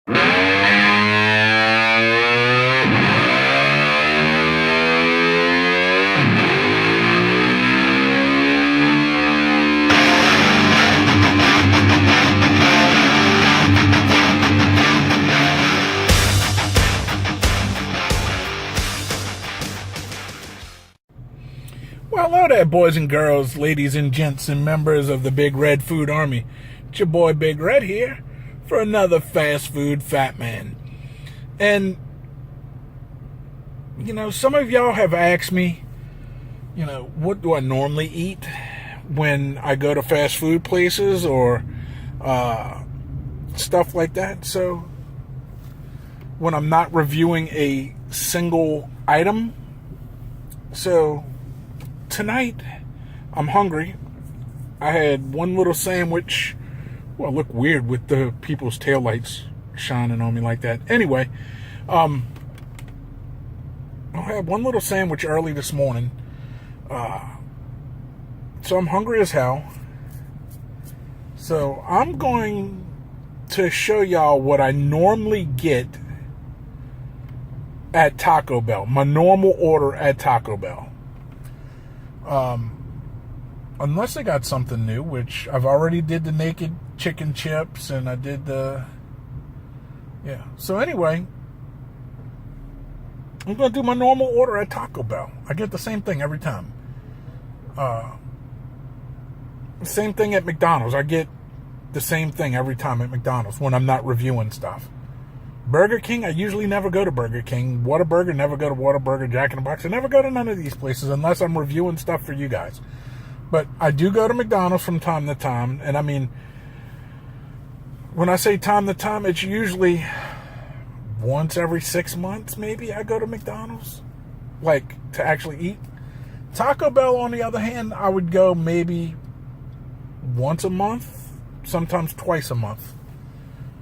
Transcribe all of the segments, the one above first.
Well, hello there, boys and girls, ladies and gents, and members of the Big Red Food Army. It's your boy Big Red here for another fast food fat man. And, some of y'all have asked me, what do I normally eat when I go to fast food places or stuff like that. So, when I'm not reviewing a single item, tonight, I'm hungry. I had one little sandwich. Well, it looked weird with the people's taillights shining on me like that. Anyway, I had one little sandwich early this morning. So I'm hungry as hell. So I'm going to show y'all what I normally get at Taco Bell. My normal order at Taco Bell. Unless they got something new, which I've already did the naked chicken chips and I did So anyway, I'm going to do my normal order at Taco Bell. I get the same thing every time. Same thing at McDonald's. I get the same thing every time at McDonald's when I'm not reviewing stuff. Burger King, I usually never go to Burger King. Whataburger, never go to Whataburger. Jack in the Box, I never go to none of these places unless I'm reviewing stuff for you guys. But I do go to McDonald's from time to time. And I mean, when I say time to time, it's usually once every 6 months, maybe I go to McDonald's, like to actually eat. Taco Bell, on the other hand, I would go maybe once a month, sometimes twice a month,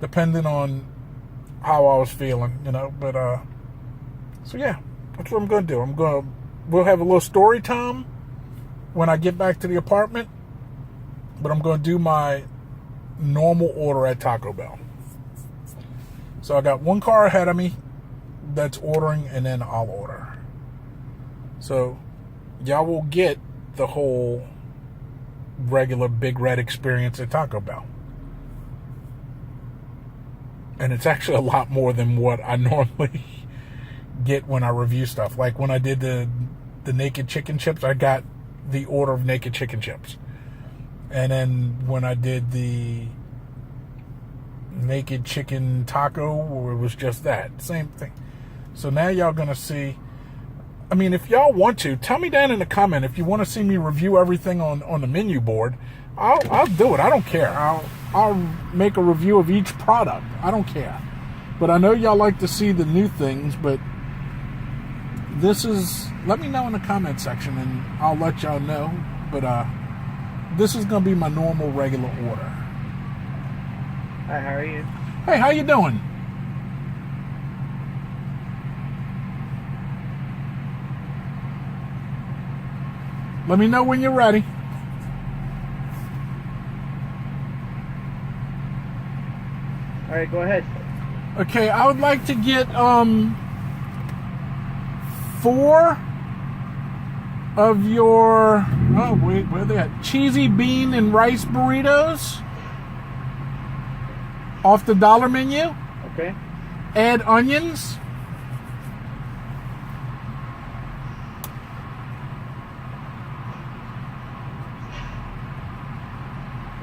depending on how I was feeling, but so yeah, that's what I'm gonna do. We'll have a little story time when I get back to the apartment, but I'm gonna do my normal order at Taco Bell. So I got one car ahead of me that's ordering, and then I'll order. So y'all will get the whole regular Big Red experience at Taco Bell. And it's actually a lot more than what I normally get when I review stuff. Like when I did the naked chicken chips, I got the order of naked chicken chips. And then when I did the naked chicken taco, it was just that. Same thing. So now y'all going to see. I mean, if y'all want to, tell me down in the comment if you want to see me review everything on the menu board. I'll do it. I don't care. I'll make a review of each product. I don't care. But I know y'all like to see the new things, but let me know in the comment section and I'll let y'all know. But this is going to be my normal regular order. Hi, how are you? Hey, how you doing? Let me know when you're ready. All right, go ahead. Okay, I would like to get 4 of your where are they at? Cheesy bean and rice burritos off the dollar menu. Okay. Add onions.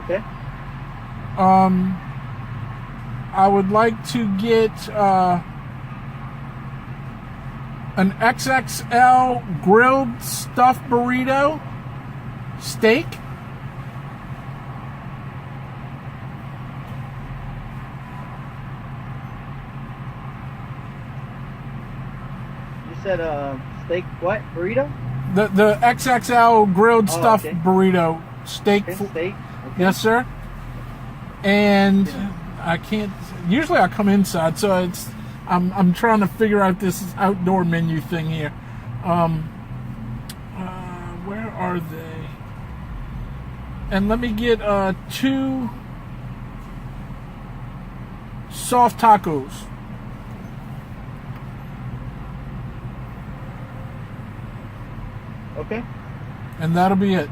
Okay. I would like to get an XXL grilled stuffed burrito steak. You said steak what? Burrito? The XXL grilled stuffed burrito steak. Okay, steak. Okay. Yes, sir. And I can't. Usually I come inside, so I'm trying to figure out this outdoor menu thing here. Where are they? And let me get 2 soft tacos. Okay. And that'll be it.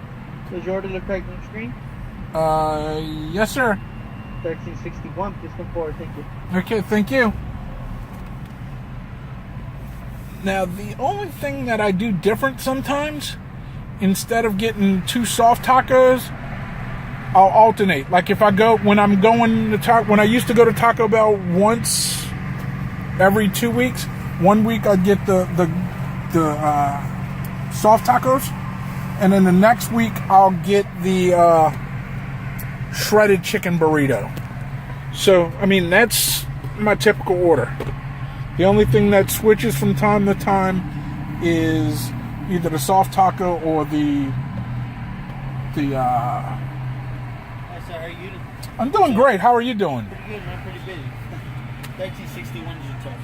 Does your order look correct on the screen? Yes, sir. 1361. Please come forward. Thank you. Okay, thank you. Now, the only thing that I do different sometimes, instead of getting 2 soft tacos, I'll alternate. Like if I go, when I used to go to Taco Bell once every 2 weeks, 1 week I'd get the soft tacos, and then the next week I'll get the shredded chicken burrito. So, I mean, that's my typical order. The only thing that switches from time to time is either the soft taco or the Hi, sir. How are you? I'm doing great. How are you doing? Pretty good, man. Pretty busy. 1361 is your total.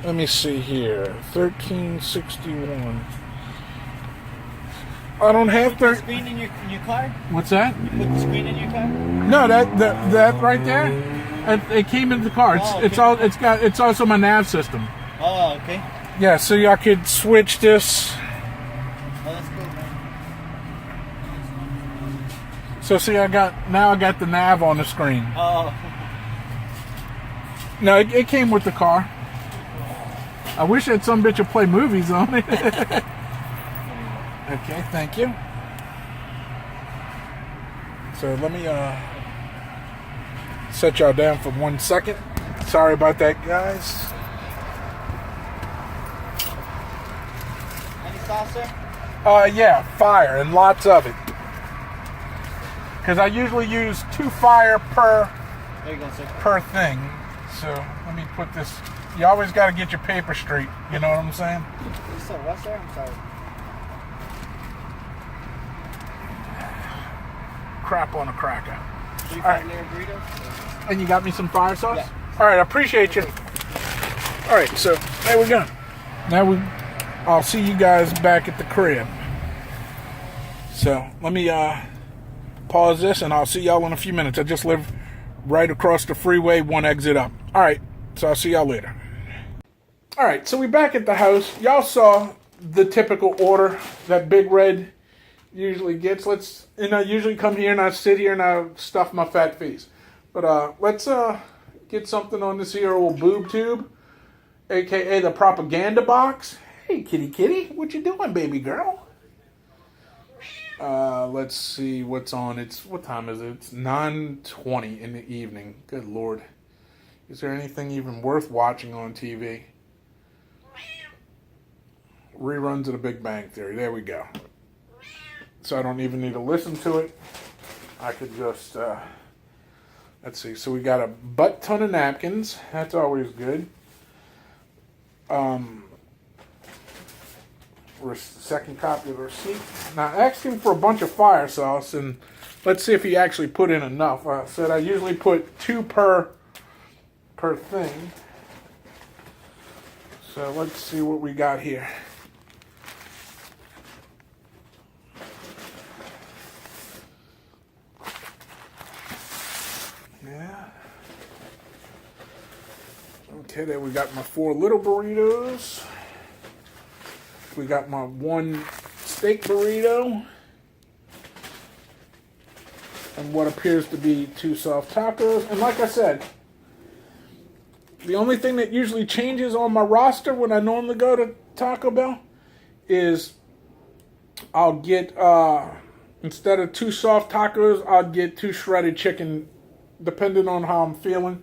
Let me see here. 1361. I don't have Put the screen in your car? What's that? You put the screen in your car? No, that right there. It came in the car. It's also my nav system. Oh, okay. Yeah, so I could switch this. Oh, that's cool, man. So see, I got the nav on the screen. Oh. No, it came with the car. I wish that some bitch would play movies on it. Okay, thank you. So let me set y'all down for 1 second. Sorry about that, guys. Any sauce, sir? Yeah, fire and lots of it. Because I usually use 2 fire There you go, sir. per thing. So let me put this. You always got to get your paper straight. You know what I'm saying? You said what, sir? I'm sorry. Crap on a cracker. 3 All right. layer burritos? And you got me some fire sauce? Yeah. All right, I appreciate you. All right, so there we go. Now I'll see you guys back at the crib. So let me pause this, and I'll see y'all in a few minutes. I just live right across the freeway, 1 exit up. All right, so I'll see y'all later. All right, so we back at the house. Y'all saw the typical order that Big Red usually gets. I usually come here and I sit here and I stuff my fat face. But let's get something on this here old boob tube, aka the propaganda box. Hey, kitty, what you doing, baby girl? Let's see what's on. What time is it? It's 9:20 in the evening. Good Lord. Is there anything even worth watching on TV? Reruns of The Big Bang Theory. There we go. So I don't even need to listen to it. I could just, let's see. So we got a butt ton of napkins. That's always good. Second copy of the receipt. Now I asked him for a bunch of fire sauce, and let's see if he actually put in enough. I said I usually put 2 per thing. So let's see what we got here. Yeah. Okay, there we got my 4 little burritos. We got my 1 steak burrito. And what appears to be 2 soft tacos. And like I said, the only thing that usually changes on my roster when I normally go to Taco Bell is I'll get, instead of 2 soft tacos, I'll get 2 shredded chicken, depending on how I'm feeling.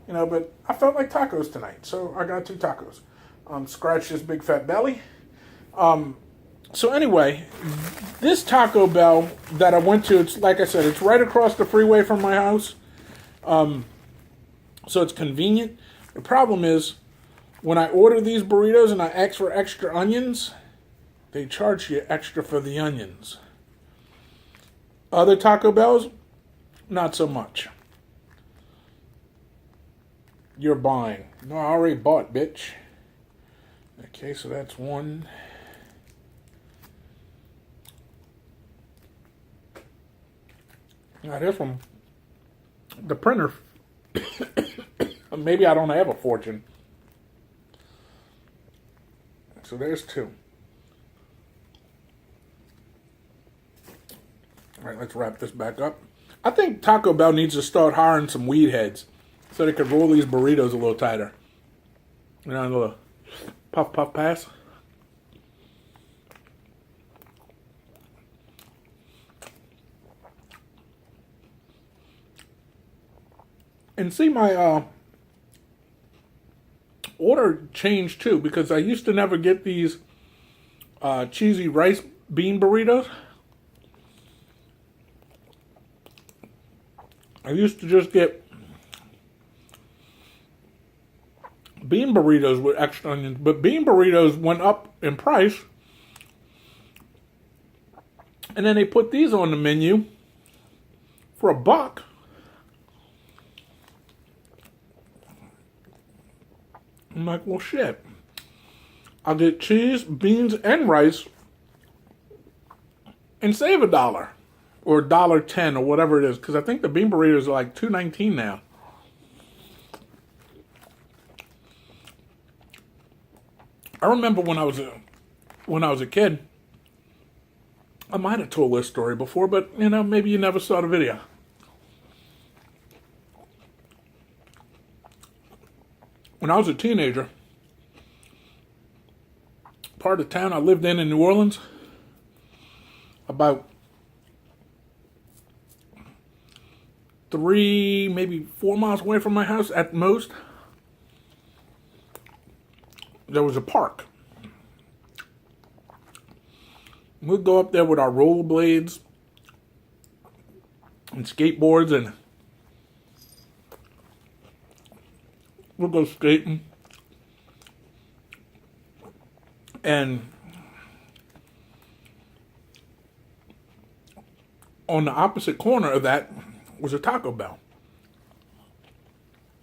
You know, but I felt like tacos tonight, so I got 2 tacos. Scratch this big fat belly. So anyway, this Taco Bell that I went to, it's like I said, it's right across the freeway from my house. So it's convenient. The problem is, when I order these burritos and I ask for extra onions, they charge you extra for the onions. Other Taco Bells, not so much. You're buying. No, I already bought, bitch. Okay, so that's 1. Now this one, the printer, Maybe I don't have a fortune. So there's 2. All right, let's wrap this back up. I think Taco Bell needs to start hiring some weed heads so they could roll these burritos a little tighter. You know, a little puff, puff, pass. And see, my order changed too, because I used to never get these cheesy rice bean burritos. I used to just get bean burritos with extra onions, but bean burritos went up in price. And then they put these on the menu for $1. I'm like, well, shit. I'll get cheese, beans, and rice and save $1 or $1.10 or whatever it is, because I think the bean burritos are like $2.19 now. I remember when I was a kid. I might have told this story before, but you know, maybe you never saw the video. When I was a teenager, part of town I lived in New Orleans, about 3, maybe 4 miles away from my house at most, there was a park. We'd go up there with our rollerblades and skateboards, and we'll go skating. And on the opposite corner of that was a Taco Bell.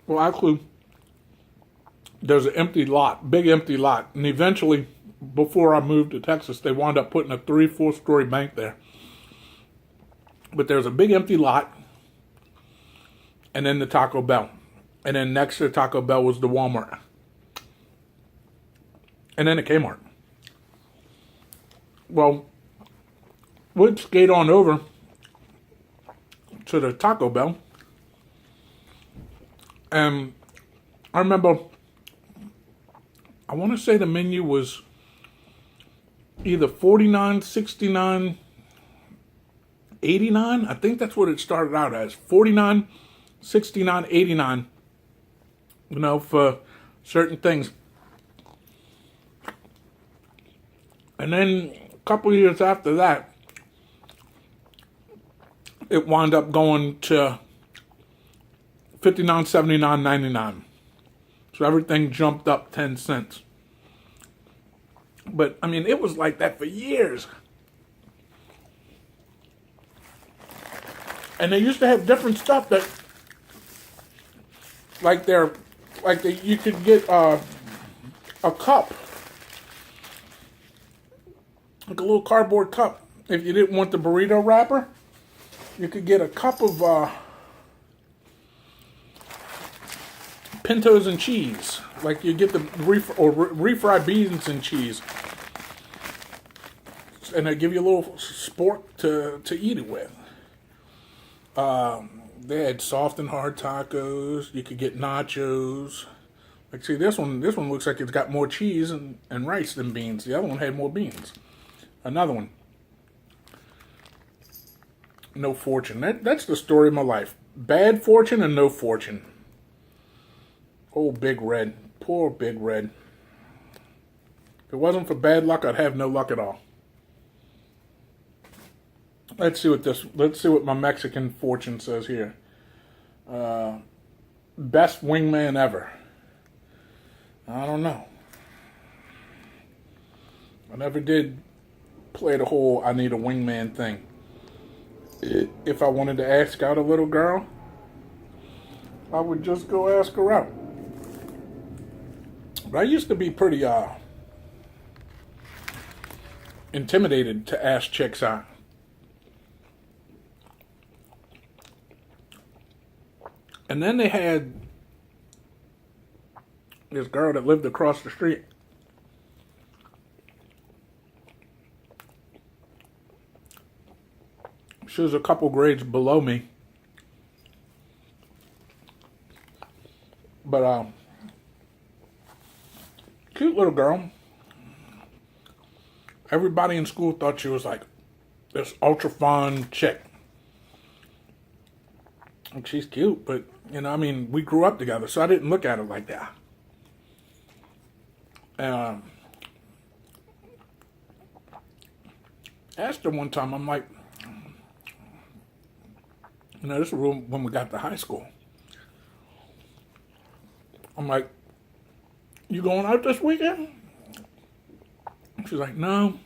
Well, actually, there's an empty lot, big empty lot. And eventually, before I moved to Texas, they wound up putting a 3-4 story bank there. But there's a big empty lot, and then the Taco Bell. And then next to Taco Bell was the Walmart. And then the Kmart. Well, we'd skate on over to the Taco Bell. And I remember, I want to say the menu was either $49, $69, $89. I think that's what it started out as. $49, $69, $89. You know, for certain things. And then a couple years after that, it wound up going to $59, $79, $99. So everything jumped up 10 cents. But, I mean, it was like that for years. And they used to have different stuff that, you could get a cup. Like a little cardboard cup. If you didn't want the burrito wrapper, you could get a cup of pintos and cheese. Like you get the refried beans and cheese. And they give you a little spork to eat it with. They had soft and hard tacos. You could get nachos. Like, see, this one looks like it's got more cheese and rice than beans. The other one had more beans. Another one. No fortune. That's the story of my life. Bad fortune and no fortune. Oh, Big Red. Poor Big Red. If it wasn't for bad luck, I'd have no luck at all. Let's see what my Mexican fortune says here. Best wingman ever. I don't know. I never did play the whole I need a wingman thing. If I wanted to ask out a little girl, I would just go ask her out. But I used to be pretty intimidated to ask chicks out. And then they had this girl that lived across the street. She was a couple grades below me. But, cute little girl. Everybody in school thought she was like this ultra fun chick. And she's cute, but, you know, I mean, we grew up together, so I didn't look at her like that. Asked her one time, I'm like, you know, this was when we got to high school. I'm like, you going out this weekend? She's like, no.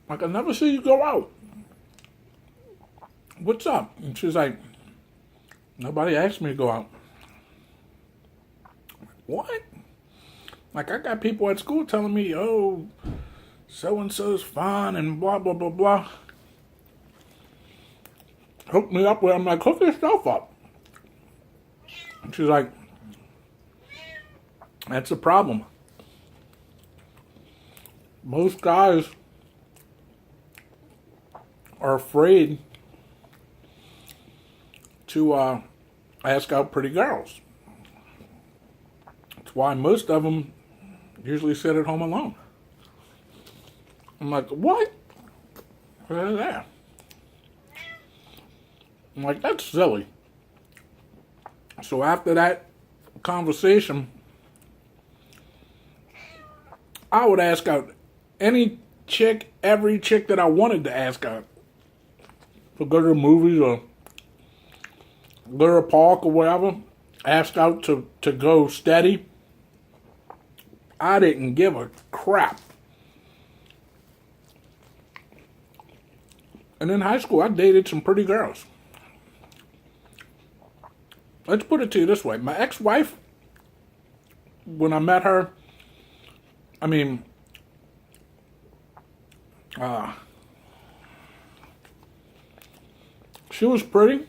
Like, I never see you go out. What's up? And she's like, nobody asked me to go out. I'm like, what? Like, I got people at school telling me, oh, so-and-so's fun and blah, blah, blah, blah. Hook me up with, I'm like, hook yourself up. And she's like, that's the problem. Most guys are afraid to ask out pretty girls. That's why most of them usually sit at home alone. I'm like, what? What is that? I'm like, that's silly. So after that conversation, I would ask out any chick, every chick that I wanted to ask out. To go to the movies or go to a park or whatever. Ask out to go steady. I didn't give a crap. And in high school, I dated some pretty girls. Let's put it to you this way. My ex-wife, when I met her, I mean, she was pretty.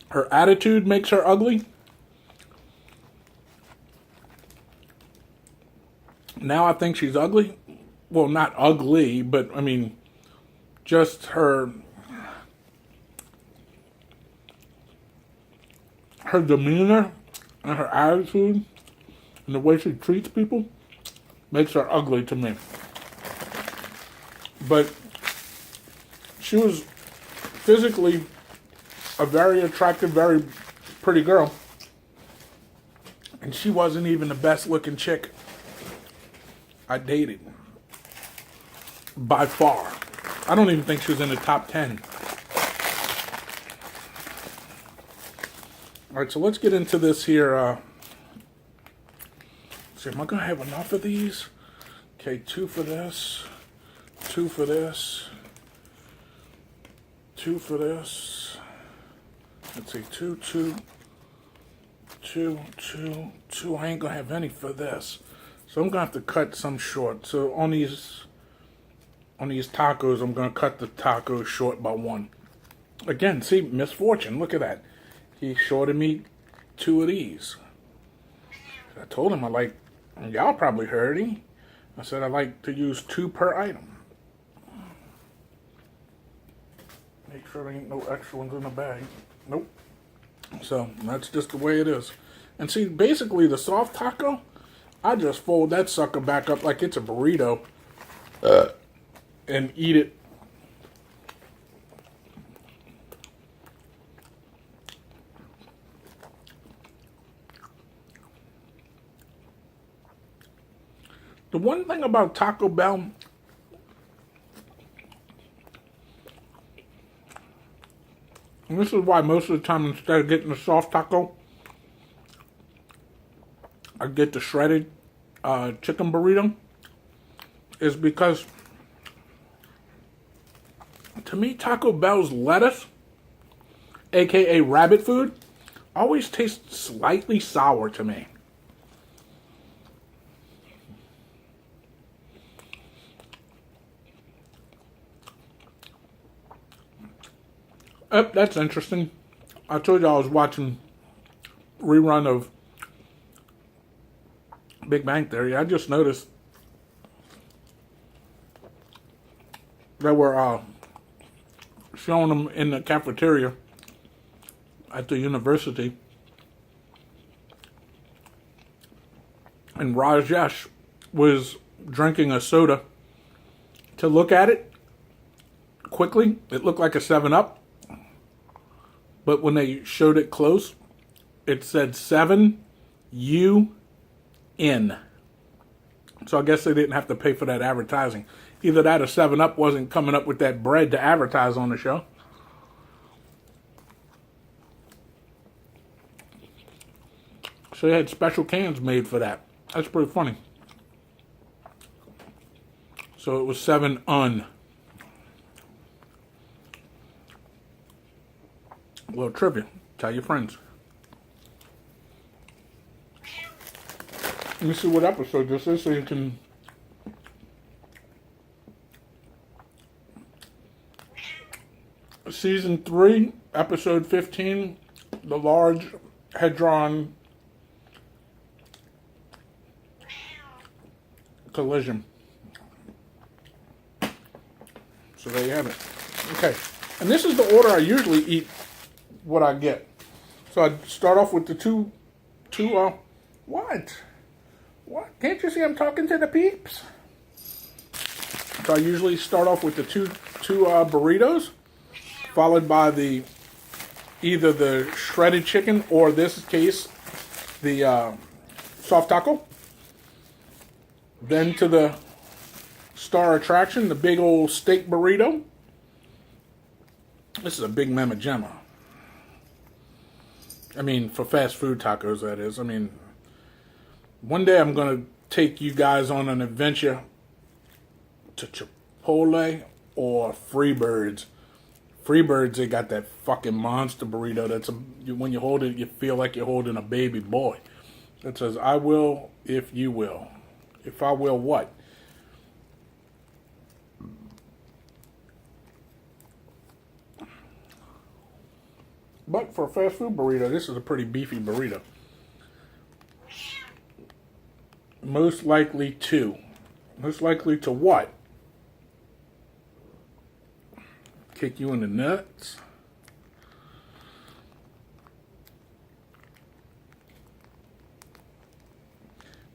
Her attitude makes her ugly. Now I think she's ugly. Well, not ugly, but I mean, just her demeanor and her attitude and the way she treats people makes her ugly to me. But she was physically a very attractive, very pretty girl. And she wasn't even the best looking chick I dated. By far. I don't even think she was in the top 10. Alright, so let's get into this here. See, am I going to have enough of these? Okay, 2 for this. 2 for this. 2 for this. Let's see, 2, 2. 2, 2, 2. I ain't going to have any for this. So I'm going to have to cut some short. So on these tacos, I'm going to cut the tacos short by 1. Again, see, misfortune. Look at that. He shorted me 2 of these. I told him y'all probably heard him. I said I like to use 2 per item. Make sure there ain't no extra ones in the bag. Nope. So that's just the way it is. And see, basically the soft taco, I just fold that sucker back up like it's a burrito and eat it. The one thing about Taco Bell, and this is why most of the time instead of getting the soft taco, I get the shredded chicken burrito, is because to me Taco Bell's lettuce, aka rabbit food, always tastes slightly sour to me. That's interesting. I told you I was watching rerun of Big Bang Theory, I just noticed they were showing them in the cafeteria at the university, and Rajesh was drinking a soda. To look at it quickly, it looked like a 7-Up, but when they showed it close, it said 7UN. So I guess they didn't have to pay for that advertising. Either that or 7-Up wasn't coming up with that bread to advertise on the show. So they had special cans made for that. That's pretty funny. So it was 7UN. A little trivia. Tell your friends. Let me see what episode this is so you can... Season 3, episode 15, the Large Hadron Collision. So there you have it. Okay, and this is the order I usually eat what I get. So I start off with the two. What? Can't you see I'm talking to the peeps? So I usually start off with the two burritos, followed by either the shredded chicken or, this case, the soft taco. Then to the star attraction, the big old steak burrito. This is a big mamma jamma. I mean, for fast food tacos, that is. I mean, one day I'm going to take you guys on an adventure to Chipotle or Freebirds. Freebirds, they got that fucking monster burrito. When you hold it, you feel like you're holding a baby boy. That says, I will if you will. If I will what? But for a fast food burrito, this is a pretty beefy burrito. Most likely to. Most likely to what? Kick you in the nuts.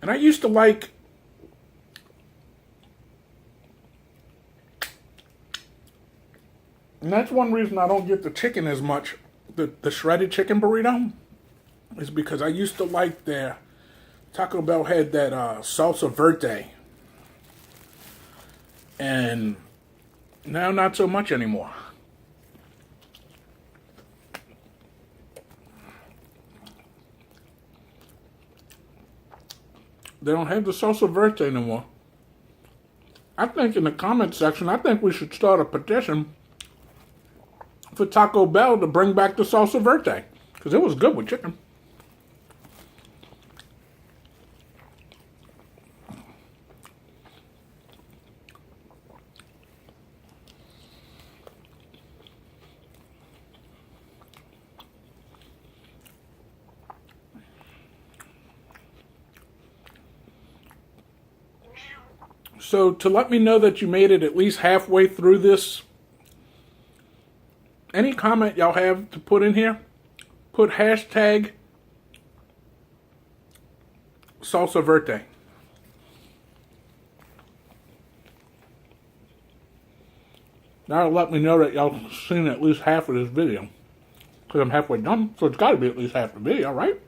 And I used to like and that's one reason I don't get the chicken as much, the shredded chicken burrito, is because I used to like their Taco Bell had that salsa verde. And now not so much anymore. They don't have the salsa verde anymore. I think in the comment section, I think we should start a petition for Taco Bell to bring back the salsa verde, because it was good with chicken. So to let me know that you made it at least halfway through this, any comment y'all have to put in here, put hashtag salsa verde. That'll let me know that y'all seen at least half of this video, because I'm halfway done, so it's got to be at least half the video, right?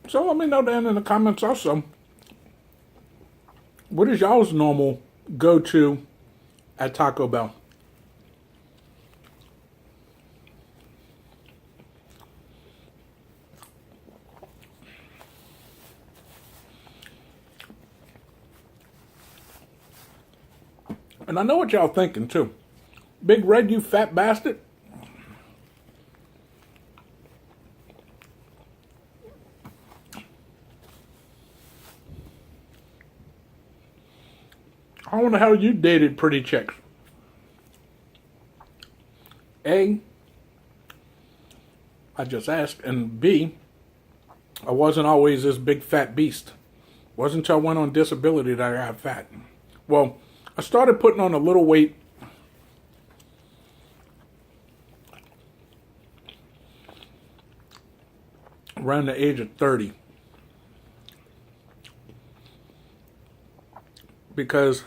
So let me know down in the comments also, what is y'all's normal go-to at Taco Bell? And I know what y'all thinking too. Big Red, you fat bastard. I wonder how you dated pretty chicks. A, I just asked, and B, I wasn't always this big fat beast. Wasn't until I went on disability that I got fat. Well, I started putting on a little weight around the age of 30. Because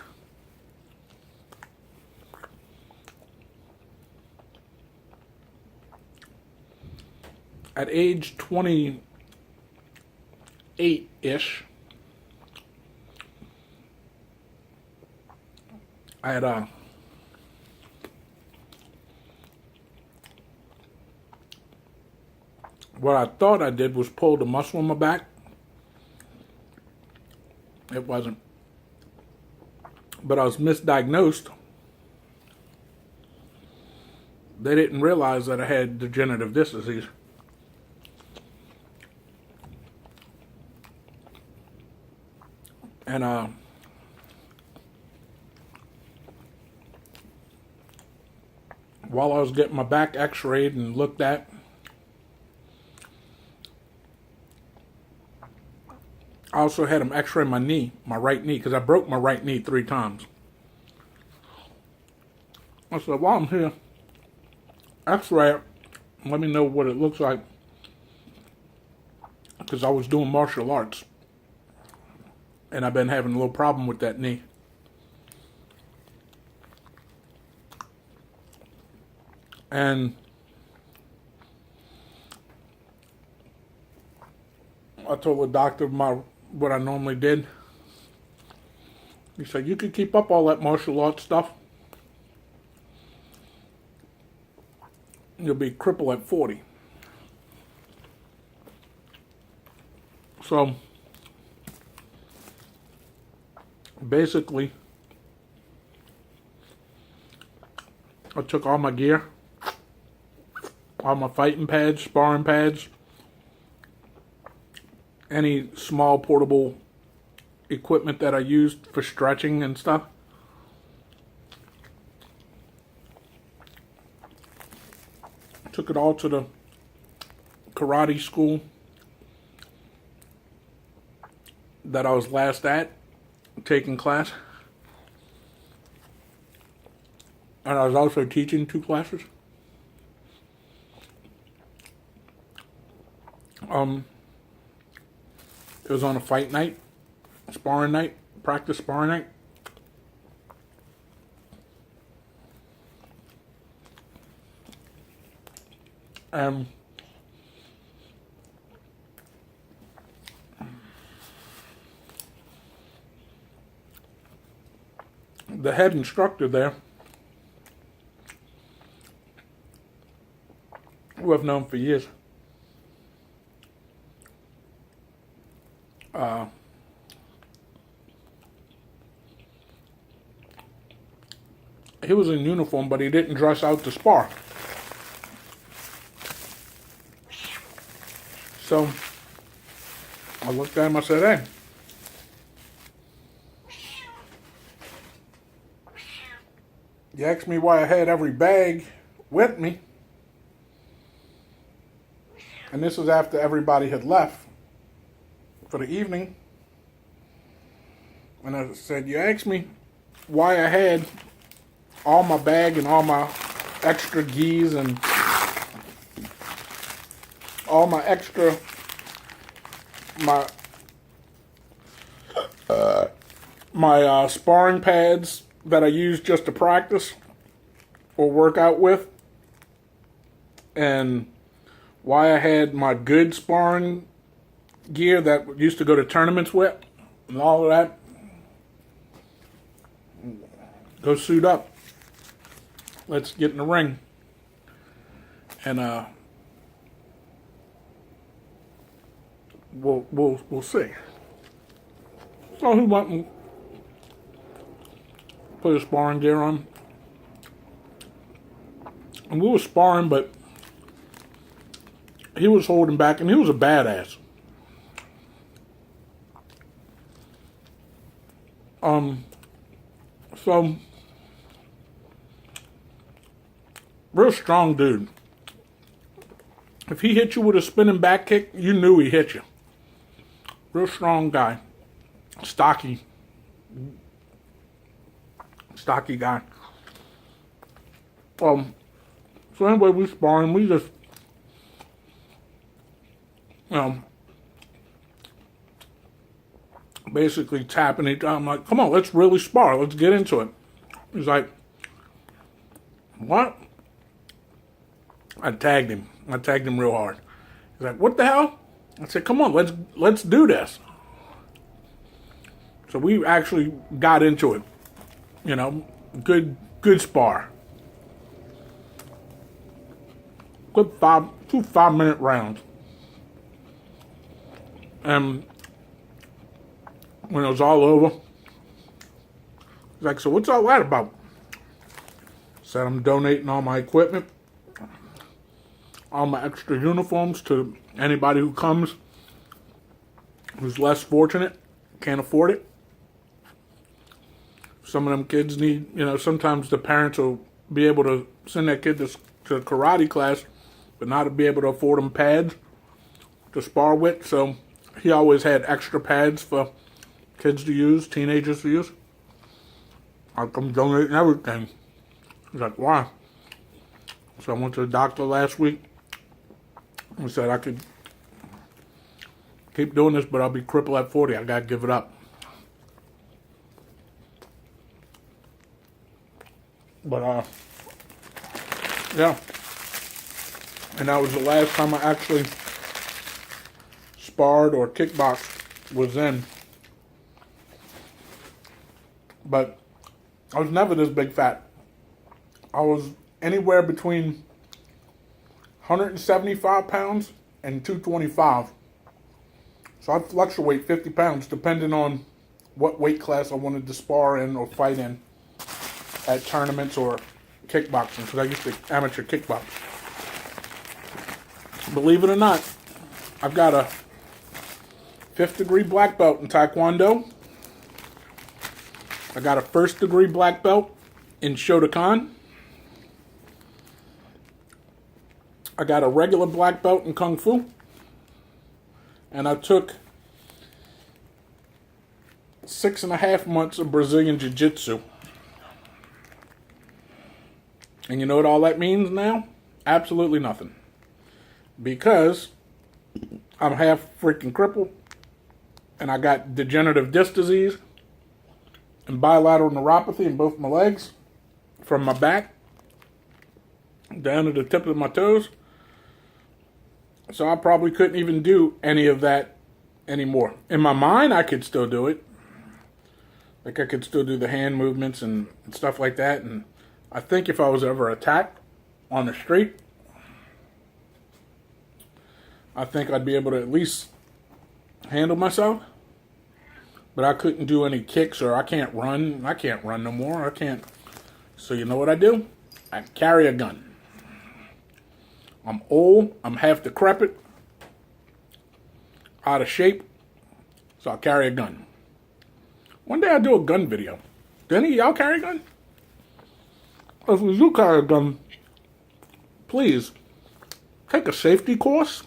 at age 28-ish, I had what I thought I did was pull the muscle in my back. It wasn't. But I was misdiagnosed. They didn't realize that I had degenerative disc disease. And while I was getting my back x-rayed and looked at, I also had them x-ray my knee, my right knee, because I broke my right knee 3 times. I said, while I'm here, x-ray it, let me know what it looks like. Because I was doing martial arts. And I've been having a little problem with that knee. And I told the doctor what I normally did. He said, you could keep up all that martial arts stuff. You'll be crippled at 40. So, basically, I took all my gear, all my fighting pads, sparring pads, any small portable equipment that I used for stretching and stuff. Took it all to the karate school that I was last at, taking class. And I was also teaching 2 classes. It was on a fight night, sparring night, practice sparring night. The head instructor there, who I've known for years, he was in uniform, but he didn't dress out to spar. So I looked at him, I said, hey, you asked me why I had every bag with me. And this was after everybody had left for the evening. And I said, you asked me why I had all my bag and all my extra gis and all my extra, my sparring pads that I use just to practice or work out with, and why I had my good sparring gear that I used to go to tournaments with, and all of that. Go suit up. Let's get in the ring. And we'll see. So he went and put his sparring gear on. And we were sparring, but he was holding back, and he was a badass. So, real strong dude. If he hit you with a spinning back kick, you knew he hit you. Real strong guy. Stocky guy. So anyway, we sparring. We just, basically tapping each other. I'm like, come on, let's really spar. Let's get into it. He's like, what? I tagged him real hard. He's like, what the hell? I said, come on, let's do this. So we actually got into it. Good spar. Good 2 5-minute rounds. And when it was all over, he's like, so what's all that about? Said I'm donating all my equipment, all my extra uniforms to anybody who comes who's less fortunate, can't afford it. Some of them kids need, sometimes the parents will be able to send their kid to karate class, but not to be able to afford them pads to spar with. So he always had extra pads for kids to use, teenagers to use. I'm donating everything. He's like, why? So I went to the doctor last week. He said I could keep doing this, but I'll be crippled at 40. I gotta give it up. But yeah. And that was the last time I actually sparred or kickboxed, was in. But I was never this big fat. I was anywhere between 175 pounds and 225. So I fluctuate 50 pounds depending on what weight class I wanted to spar in or fight in at tournaments or kickboxing, because I used to amateur kickbox. Believe it or not, I've got a 5th degree black belt in Taekwondo. I got a 1st degree black belt in Shotokan. I got a regular black belt in Kung Fu. And I took 6.5 months of Brazilian Jiu-Jitsu. And you know what all that means now? Absolutely nothing. Because I'm half freaking crippled, and I got degenerative disc disease and bilateral neuropathy in both my legs, from my back down to the tip of my toes. So I probably couldn't even do any of that anymore. In my mind, I could still do it. Like, I could still do the hand movements and stuff like that. And I think if I was ever attacked on the street, I think I'd be able to at least handle myself. But I couldn't do any kicks, or I can't run. I can't run no more. I can't. So you know what I do? I carry a gun. I'm old. I'm half decrepit. Out of shape. So I carry a gun. One day I'll do a gun video. Do any of y'all carry a gun? If you do carry a gun, please take a safety course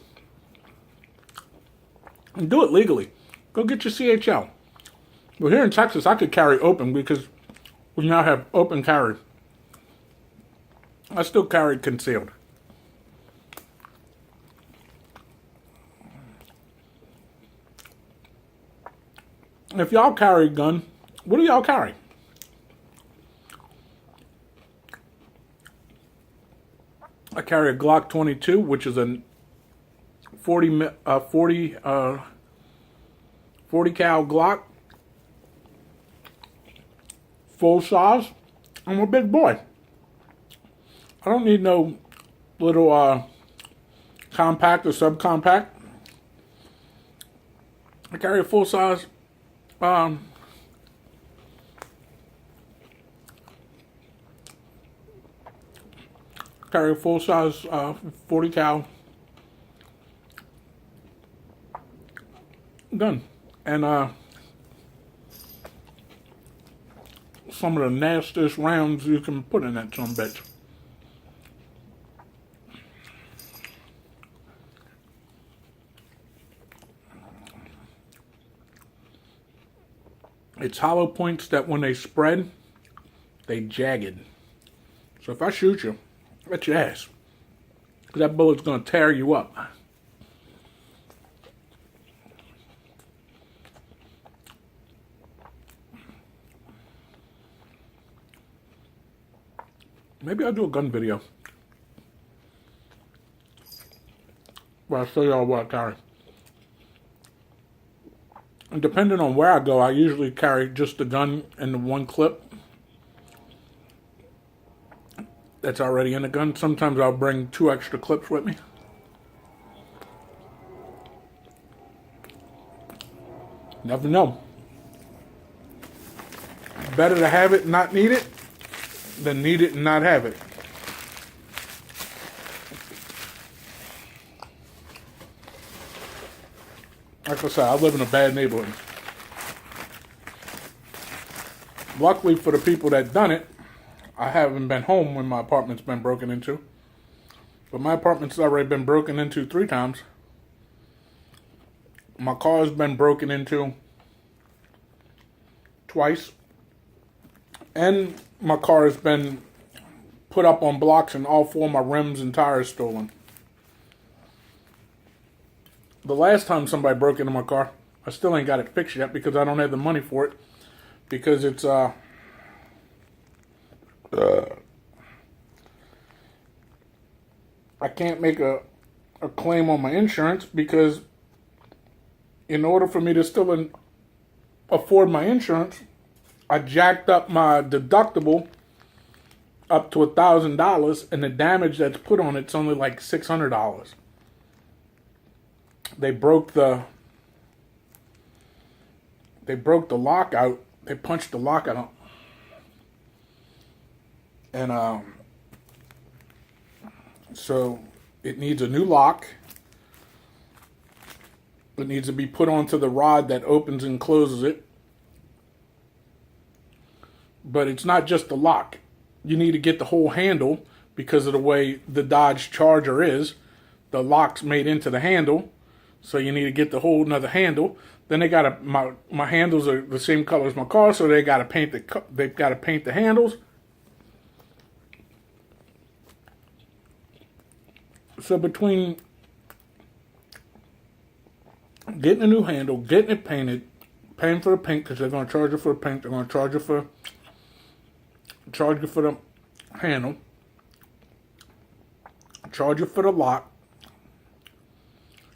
and do it legally. Go get your CHL. But here in Texas, I could carry open because we now have open carry. I still carry concealed. If y'all carry a gun, what do y'all carry? I carry a Glock 22, which is a 40 cal Glock, full size. I'm a big boy. I don't need no little compact or subcompact. I carry a full size carry a full-size 40 cal gun. And some of the nastiest rounds you can put in that son bitch. It's hollow points that when they spread, they jagged. So if I shoot you, that's your ass. That bullet's gonna tear you up. Maybe I'll do a gun video where I show y'all what I carry. And depending on where I go, I usually carry just the gun and the one clip that's already in the gun. Sometimes I'll bring 2 extra clips with me. Never know. Better to have it and not need it than need it and not have it. Like I said, I live in a bad neighborhood. Luckily for the people that done it, I haven't been home when my apartment's been broken into. But my apartment's already been broken into 3 times. My car's been broken into twice. And my car has been put up on blocks and all 4 of my rims and tires stolen. The last time somebody broke into my car, I still ain't got it fixed yet because I don't have the money for it. Because it's I can't make a claim on my insurance because in order for me to still afford my insurance, I jacked up my deductible up to $1,000 and the damage that's put on it's only like $600. They broke the lock out. They punched the lock out. And so it needs a new lock. It needs to be put onto the rod that opens and closes it. But it's not just the lock. You need to get the whole handle because of the way the Dodge Charger is. The lock's made into the handle. So you need to get the whole another handle. Then they got my handles are the same color as my car, so they've got to paint the handles. So between getting a new handle, getting it painted, paying for the paint because they're going to charge you for the paint, they're going to charge you for the handle, charge you for the lock,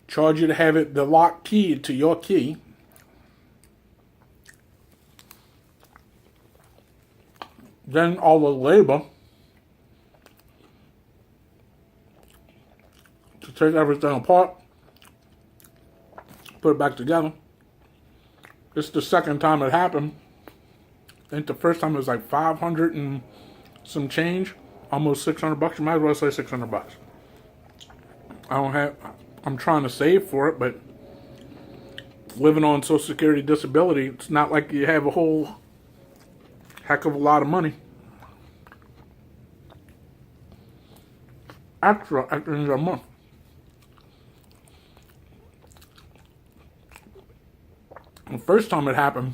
charge you to have the lock keyed to your key. Then all the labor to take everything apart, put it back together. This is the second time it happened. I think the first time it was like 500 and some change, almost $600. You might as well say $600. I'm trying to save for it, but living on Social Security disability, it's not like you have a whole heck of a lot of money extra at the end of the month. The first time it happened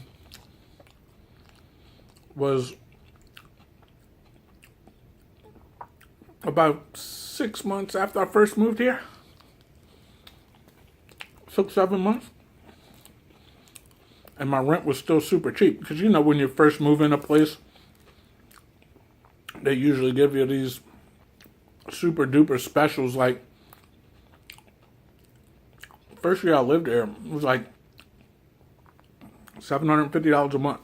was about 6 months after I first moved here. 6, 7 months. And my rent was still super cheap. Because you know when you first move in a place, they usually give you these super duper specials. Like, first year I lived there, it was like $750 a month.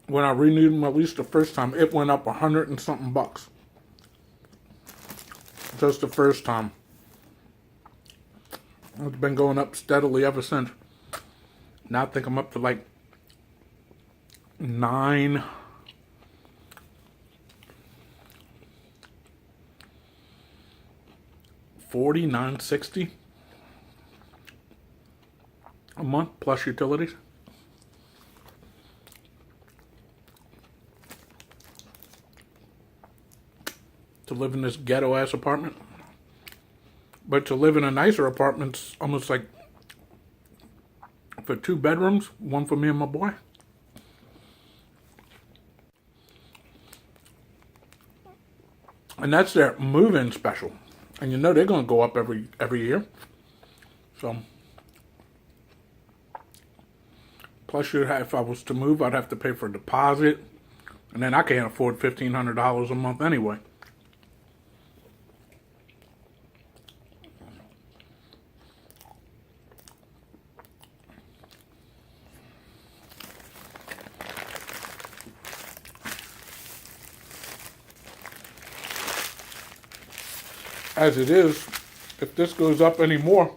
When I renewed my lease the first time, it went up $100 and something bucks. Just the first time. It's been going up steadily ever since. Now I think I'm up to like 9. $49.60 a month plus utilities. To live in this ghetto ass apartment. But to live in a nicer apartment, it's almost like for 2 bedrooms, one for me and my boy. And that's their move-in special. And you know they're going to go up every year. So, plus if I was to move, I'd have to pay for a deposit. And then I can't afford $1,500 a month anyway. As it is, if this goes up anymore,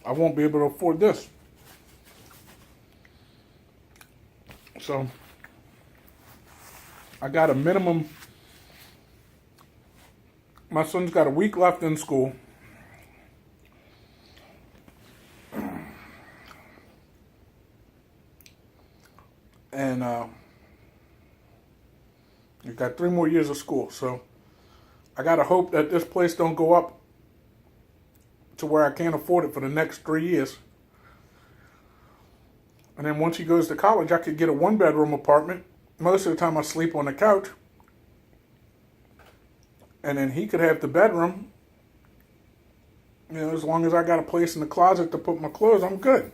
I won't be able to afford this. So, I got a minimum. My son's got a week left in school. And he's got 3 more years of school, so I gotta hope that this place don't go up to where I can't afford it for the next 3 years. And then once he goes to college, I could get a 1-bedroom apartment. Most of the time I sleep on the couch. And then he could have the bedroom. You know, as long as I got a place in the closet to put my clothes, I'm good.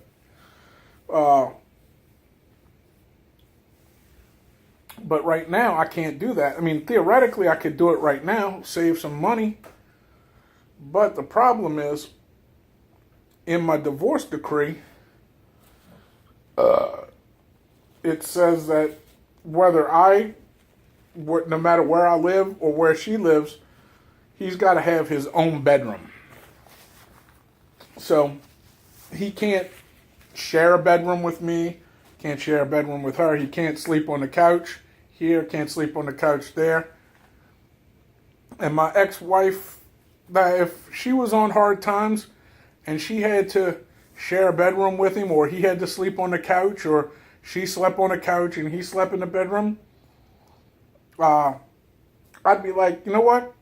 But right now, I can't do that. I mean, theoretically, I could do it right now, save some money. But the problem is, in my divorce decree, it says that no matter where I live or where she lives, he's got to have his own bedroom. So, he can't share a bedroom with me, can't share a bedroom with her. He can't sleep on the couch here, can't sleep on the couch there. And my ex-wife, if she was on hard times and she had to share a bedroom with him, or he had to sleep on the couch, or she slept on the couch and he slept in the bedroom, I'd be like, you know what?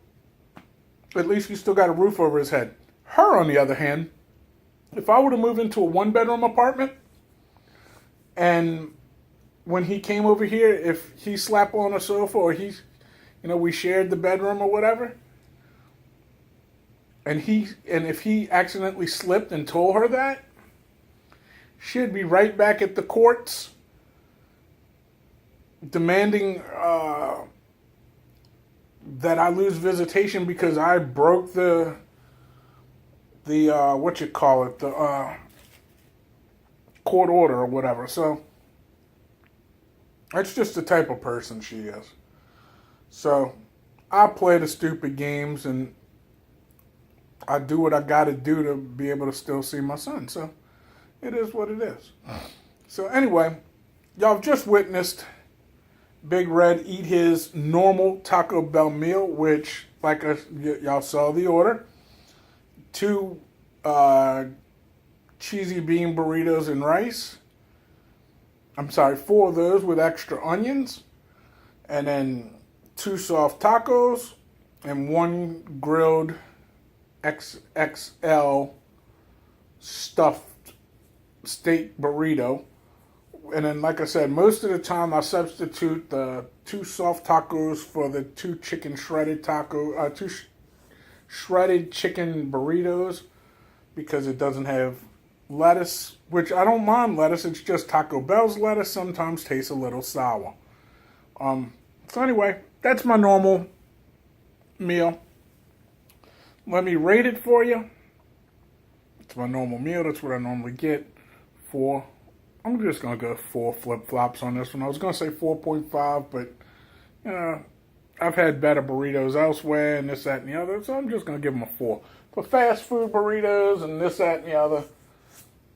At least he still got a roof over his head. Her, on the other hand, if I were to move into a 1-bedroom apartment, and when he came over here, if he slept on a sofa, or we shared the bedroom or whatever, and if he accidentally slipped and told her that, she'd be right back at the courts demanding that I lose visitation because I broke the court order or whatever. So that's just the type of person she is. So I play the stupid games and I do what I got to do to be able to still see my son. So it is what it is. So anyway, y'all have just witnessed Big Red eat his normal Taco Bell meal, which, like y'all saw the order, 2 cheesy bean burritos and rice. 4 of those with extra onions. And then 2 soft tacos and 1 grilled XXL stuffed steak burrito. And then, like I said, most of the time I substitute the 2 soft tacos for the 2 chicken shredded shredded chicken burritos, because it doesn't have lettuce, which I don't mind lettuce. It's just Taco Bell's lettuce sometimes tastes a little sour. So anyway, that's my normal meal. Let me rate it for you. It's my normal meal. That's what I normally get. 4. I'm just going to go 4 flip-flops on this one. I was going to say 4.5, but I've had better burritos elsewhere and this, that, and the other, so I'm just going to give them a 4. For fast food burritos and this, that, and the other,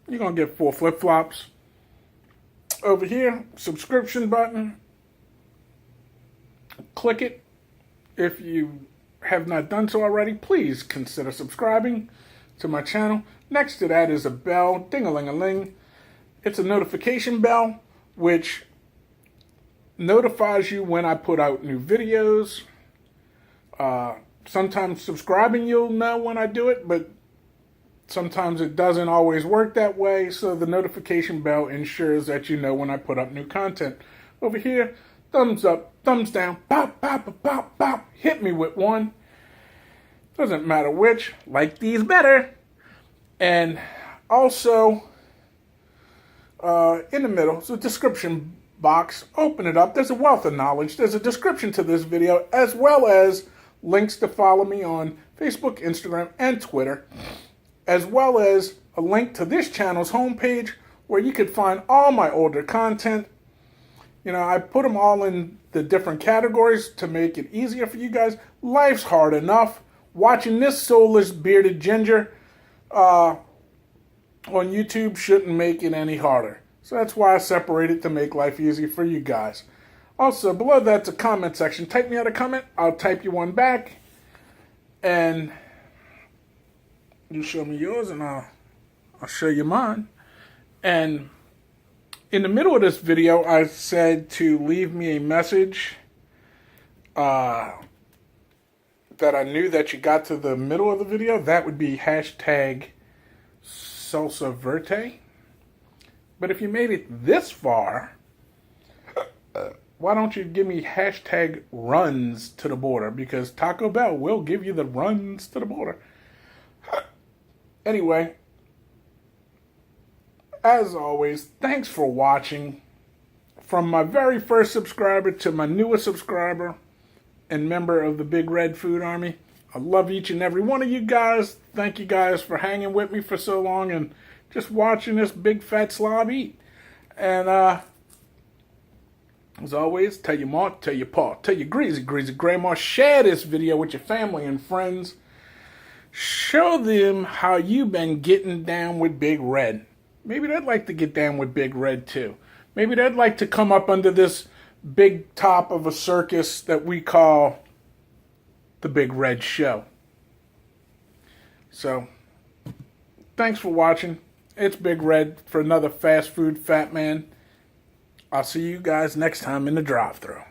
you're going to get 4 flip-flops. Over here, subscription button. Click it. If you have not done so already, please consider subscribing to my channel. Next to that is a bell, ding-a-ling-a-ling. It's a notification bell, which notifies you when I put out new videos. Sometimes subscribing, you'll know when I do it, but sometimes it doesn't always work that way, so the notification bell ensures that you know when I put up new content. Over here, thumbs up, thumbs down, pop, pop, pop, pop, pop. Hit me with one. Doesn't matter which, like these better. And also, in the middle, it's a description box. Open it up. There's a wealth of knowledge. There's a description to this video, as well as links to follow me on Facebook, Instagram, and Twitter, as well as a link to this channel's homepage where you could find all my older content. You know, I put them all in the different categories to make it easier for you guys. Life's hard enough. Watching this soulless bearded ginger on YouTube shouldn't make it any harder. So that's why I separated to make life easy for you guys. Also, below that's a comment section. Type me out a comment. I'll type you one back. And you show me yours and I'll show you mine. And in the middle of this video, I said to leave me a message that I knew that you got to the middle of the video. That would be hashtag salsa verte. But if you made it this far, why don't you give me hashtag runs to the border? Because Taco Bell will give you the runs to the border. Anyway, as always, thanks for watching. From my very first subscriber to my newest subscriber and member of the Big Red Food Army, I love each and every one of you guys. Thank you guys for hanging with me for so long and just watching this big fat slob eat. And as always, tell your ma, tell your pa, tell your greasy grandma, share this video with your family and friends. Show them how you've been getting down with Big Red. Maybe they'd like to get down with Big Red too. Maybe they'd like to come up under this big top of a circus that we call the Big Red Show. So, thanks for watching. It's Big Red for another fast food fat man. I'll see you guys next time in the drive-thru.